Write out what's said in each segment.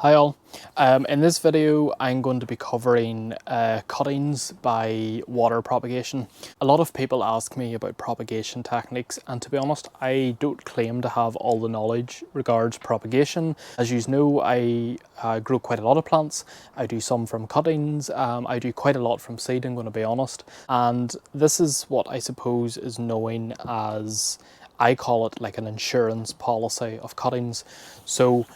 Hi all. In this video I'm going to be covering cuttings by water propagation. A lot of people ask me about propagation techniques, and to be honest I don't claim to have all the knowledge regards propagation. As you know, I grow quite a lot of plants. I do some from cuttings, I do quite a lot from seed, I'm going to be honest, and this is what I suppose is known as, I call it like an insurance policy of cuttings. So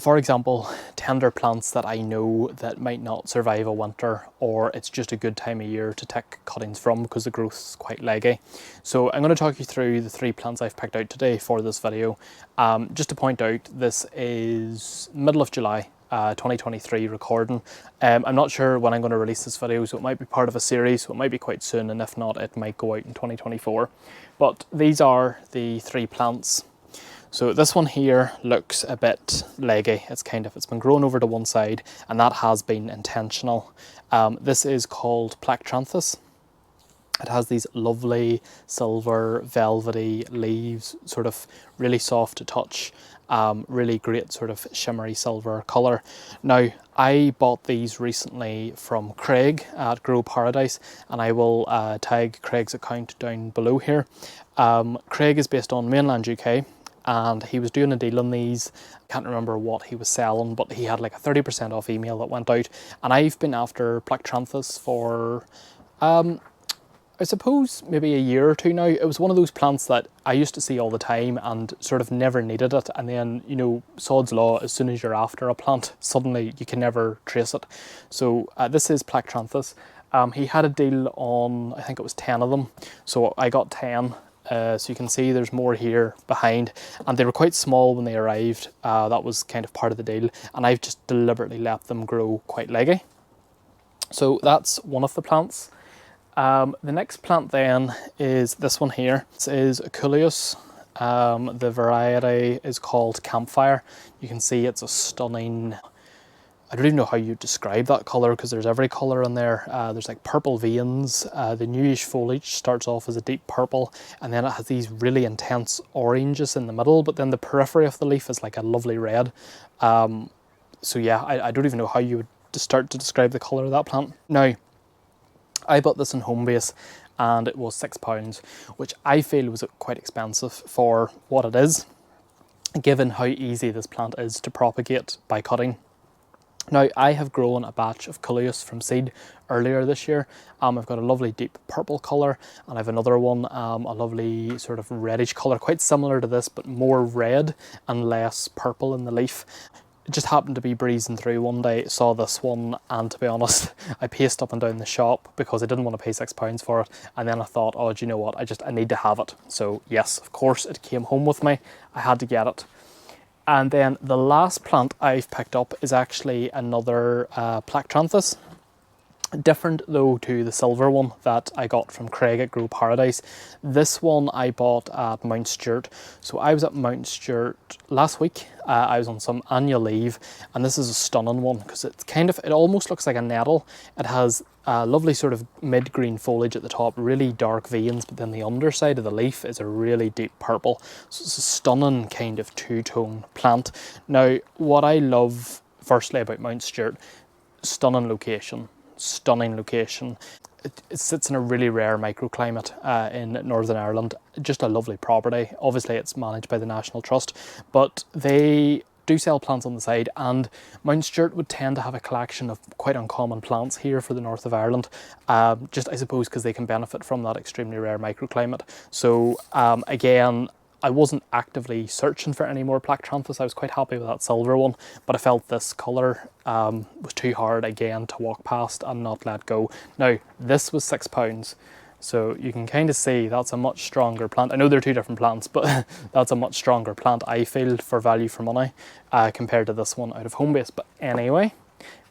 for example, tender plants that I know that might not survive a winter, or it's just a good time of year to take cuttings from because the growth is quite leggy. So I'm going to talk you through the 3 plants I've picked out today for this video. Just to point out, this is middle of July 2023 recording. I'm not sure when I'm going to release this video, so it might be part of a series, so it might be quite soon, and if not, it might go out in 2024. But these are the 3 plants. So this one here looks a bit leggy. It's been grown over to one side, and that has been intentional. This is called Plectranthus. It has these lovely silver velvety leaves, sort of really soft to touch, really great sort of shimmery silver colour. Now, I bought these recently from Craig at Grow Paradise, and I will tag Craig's account down below here. Craig is based on mainland UK, and he was doing a deal on these. I can't remember what he was selling, but he had like a 30% off email that went out, and I've been after Plectranthus for I suppose maybe a year or two now. It was one of those plants that I used to see all the time and sort of never needed it, and then, you know, sod's law, as soon as you're after a plant, suddenly you can never trace it. So this is Plectranthus. He had a deal on, I think it was 10 of them, so I got 10. So you can see there's more here behind, and they were quite small when they arrived. That was kind of part of the deal, and I've just deliberately let them grow quite leggy. So that's one of the plants. The next plant then is this one here. This is a Coleus. The variety is called Campfire. You can see it's a stunning, I don't even know how you describe that colour, because there's every colour in there. There's like purple veins. The newish foliage starts off as a deep purple, and then it has these really intense oranges in the middle, but then the periphery of the leaf is like a lovely red. So yeah, I don't even know how you would start to describe the colour of that plant. Now, I bought this in Homebase, and it was £6, which I feel was quite expensive for what it is, given how easy this plant is to propagate by cutting. Now, I have grown a batch of Coleus from seed earlier this year. I've got a lovely deep purple colour, and I have another one, a lovely sort of reddish colour, quite similar to this, but more red and less purple in the leaf. It just happened to be breezing through one day, saw this one, and to be honest, I paced up and down the shop because I didn't want to pay £6 for it, and then I thought, oh, do you know what, I need to have it. So yes, of course, it came home with me. I had to get it. And then the last plant I've picked up is actually another Plectranthus. Different though to the silver one that I got from Craig at Grow Paradise. This one I bought at Mount Stewart. So I was at Mount Stewart last week. I was on some annual leave, and this is a stunning one because it almost looks like a nettle. It has a lovely sort of mid-green foliage at the top, really dark veins, but then the underside of the leaf is a really deep purple. So it's a stunning kind of two-tone plant. Now, what I love firstly about Mount Stewart, stunning location. It sits in a really rare microclimate in Northern Ireland. Just a lovely property. Obviously it's managed by the National Trust, but they do sell plants on the side, and Mount Stewart would tend to have a collection of quite uncommon plants here for the north of Ireland, just I suppose because they can benefit from that extremely rare microclimate. So again, I wasn't actively searching for any more Plectranthus. I was quite happy with that silver one, but I felt this colour was too hard again to walk past and not let go. Now, this was £6, so you can kind of see that's a much stronger plant. I know they're 2 different plants, but that's a much stronger plant, I feel, for value for money compared to this one out of Homebase. But anyway,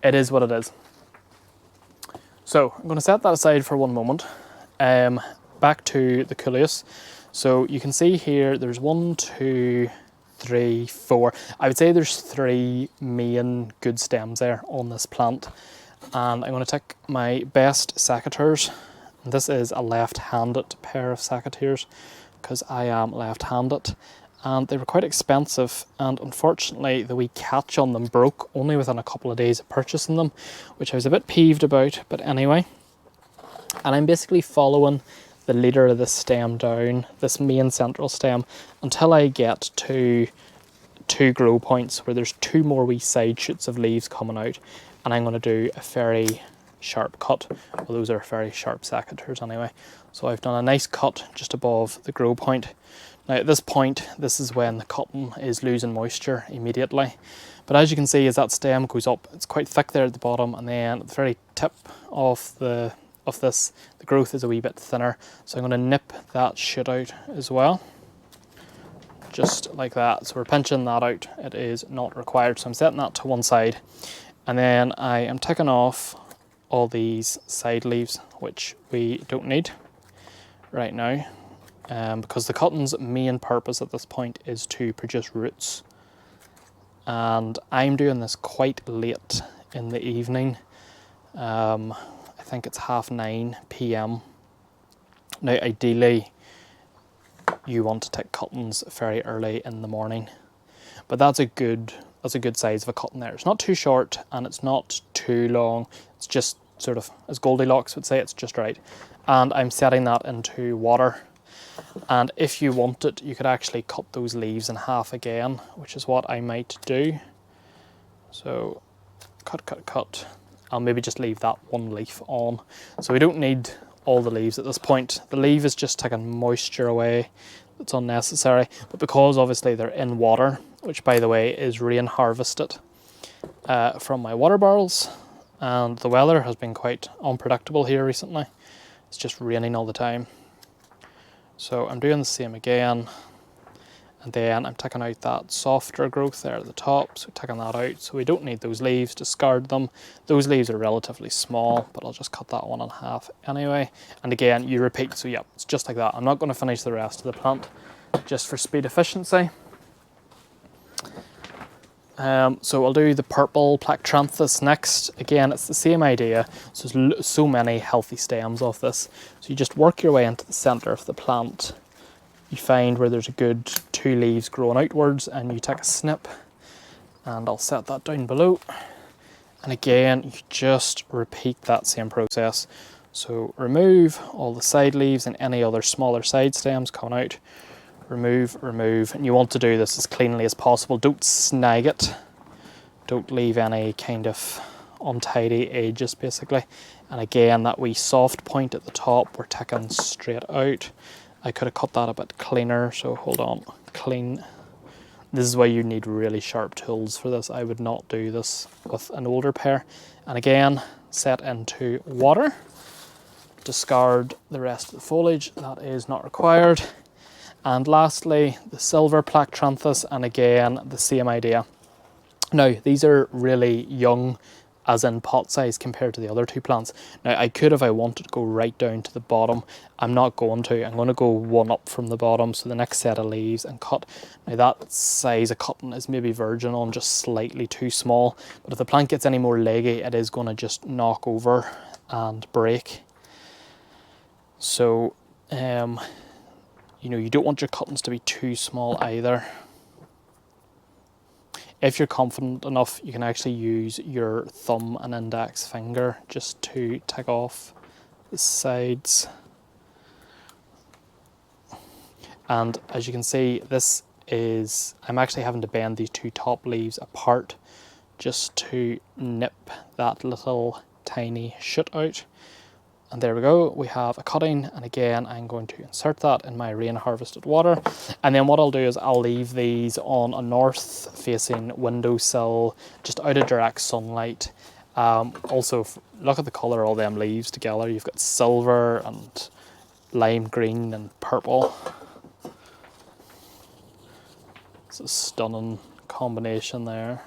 it is what it is. So I'm going to set that aside for one moment. Back to the Coleus. So you can see here there's 1, 2, 3, 4. I would say there's 3 main good stems there on this plant. And I'm going to take my best secateurs. This is a left-handed pair of secateurs because I am left-handed. and they were quite expensive, and unfortunately the wee catch on them broke only within a couple of days of purchasing them, which I was a bit peeved about, but anyway. And I'm basically following the leader of this stem down, this main central stem, until I get to 2 grow points where there's 2 more wee side shoots of leaves coming out, and I'm going to do a very sharp cut. Well, those are very sharp secateurs anyway. So I've done a nice cut just above the grow point. Now at this point, this is when the cotton is losing moisture immediately. But as you can see, as that stem goes up, it's quite thick there at the bottom, and then at the very tip of this, the growth is a wee bit thinner. So I'm going to nip that shoot out as well. Just like that. So we're pinching that out. It is not required. So I'm setting that to one side. And then I am taking off all these side leaves, which we don't need right now. Because the cotton's main purpose at this point is to produce roots. And I'm doing this quite late in the evening. I think it's 9:30 p.m. Now ideally you want to take cottons very early in the morning, but that's a good size of a cotton there. It's not too short and it's not too long. It's just sort of, as Goldilocks would say, it's just right. And I'm setting that into water. And if you wanted, you could actually cut those leaves in half again, which is what I might do. So cut. I'll maybe just leave that one leaf on. So we don't need all the leaves at this point. The leaf is just taking moisture away that's unnecessary. But because obviously they're in water, which by the way is rain harvested from my water barrels, and the weather has been quite unpredictable here recently. It's just raining all the time. So I'm doing the same again, and then I'm taking out that softer growth there at the top, so taking that out. So we don't need those leaves, discard them. Those leaves are relatively small, but I'll just cut that one in half anyway. And again, you repeat, so yeah, it's just like that. I'm not going to finish the rest of the plant, just for speed efficiency. So I'll do the purple Plectranthus next. Again, it's the same idea. So there's so many healthy stems off this. So you just work your way into the centre of the plant. You find where there's a good 2 leaves growing outwards, and you take a snip, and I'll set that down below. And again, you just repeat that same process. So remove all the side leaves and any other smaller side stems coming out. Remove, and you want to do this as cleanly as possible. Don't snag it. Don't leave any kind of untidy edges, basically. And again, that wee soft point at the top, we're taking straight out. I could have cut that a bit cleaner, so hold on, clean. This is why you need really sharp tools for this. I would not do this with an older pair. And again, set into water. Discard the rest of the foliage, that is not required. And lastly, the silver Plectranthus, and again, the same idea. Now, these are really young, as in pot size, compared to the other 2 plants. Now, I could, if I wanted, to go right down to the bottom. I'm not going to. I'm going to go one up from the bottom, so the next set of leaves, and cut. Now, that size of cutting is maybe virginal and just slightly too small. But if the plant gets any more leggy, it is going to just knock over and break. So, you know, you don't want your cuttings to be too small either. If you're confident enough, you can actually use your thumb and index finger just to take off the sides. And as you can see, this is, I'm actually having to bend these 2 top leaves apart just to nip that little tiny shoot out. And there we go, we have a cutting, and again I'm going to insert that in my rain harvested water. And then what I'll do is I'll leave these on a north facing windowsill, just out of direct sunlight. Also, look at the colour of all them leaves together. You've got silver and lime green and purple. It's a stunning combination there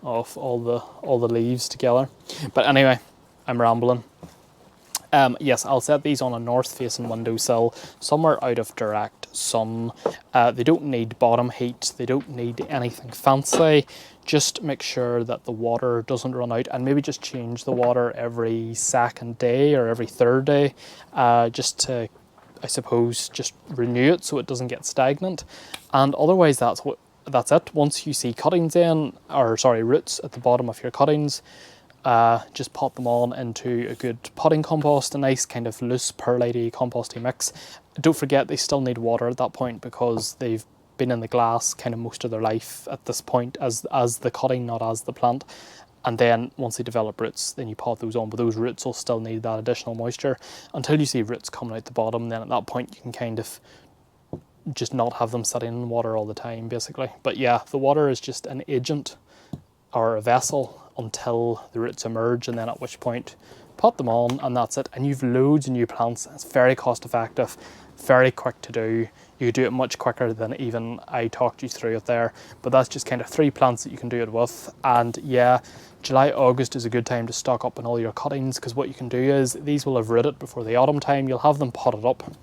of all the leaves together. But anyway, I'm rambling. Yes, I'll set these on a north facing windowsill, somewhere out of direct sun. They don't need bottom heat, they don't need anything fancy. Just make sure that the water doesn't run out, and maybe just change the water every 2nd day or every 3rd day, just to I suppose, just renew it so it doesn't get stagnant. And otherwise, that's it. Once you see cuttings in, or sorry, roots at the bottom of your cuttings, just pot them on into a good potting compost, a nice kind of loose perlite-y composty mix. Don't forget they still need water at that point because they've been in the glass kind of most of their life at this point as the cutting, not as the plant. And then once they develop roots, then you pot those on, but those roots will still need that additional moisture until you see roots coming out the bottom. Then at that point you can kind of just not have them sitting in water all the time, basically. But yeah, the water is just an agent or a vessel until the roots emerge, and then at which point pot them on, and that's it. And you've loads of new plants. It's very cost effective, very quick to do. You do it much quicker than even I talked you through it there. But that's just kind of 3 plants that you can do it with. And yeah, July, August is a good time to stock up on all your cuttings, because what you can do is these will have rooted before the autumn time. You'll have them potted up.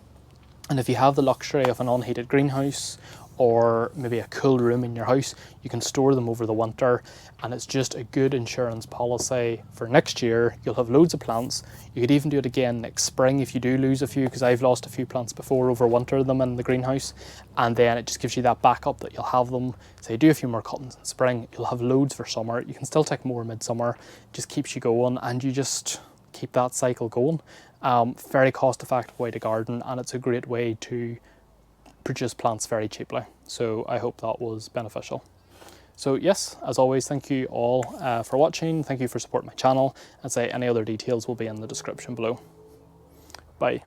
And if you have the luxury of an unheated greenhouse or maybe a cool room in your house, you can store them over the winter, and it's just a good insurance policy for next year. You'll have loads of plants. You could even do it again next spring if you do lose a few, because I've lost a few plants before, overwintered them in the greenhouse, and then it just gives you that backup that you'll have them. Say do a few more cuttings in spring, you'll have loads for summer. You can still take more midsummer, just keeps you going, and you just keep that cycle going. Very cost effective way to garden, and it's a great way to produce plants very cheaply. So I hope that was beneficial. So yes, as always, thank you all for watching. Thank you for supporting my channel, and say any other details will be in the description below. Bye.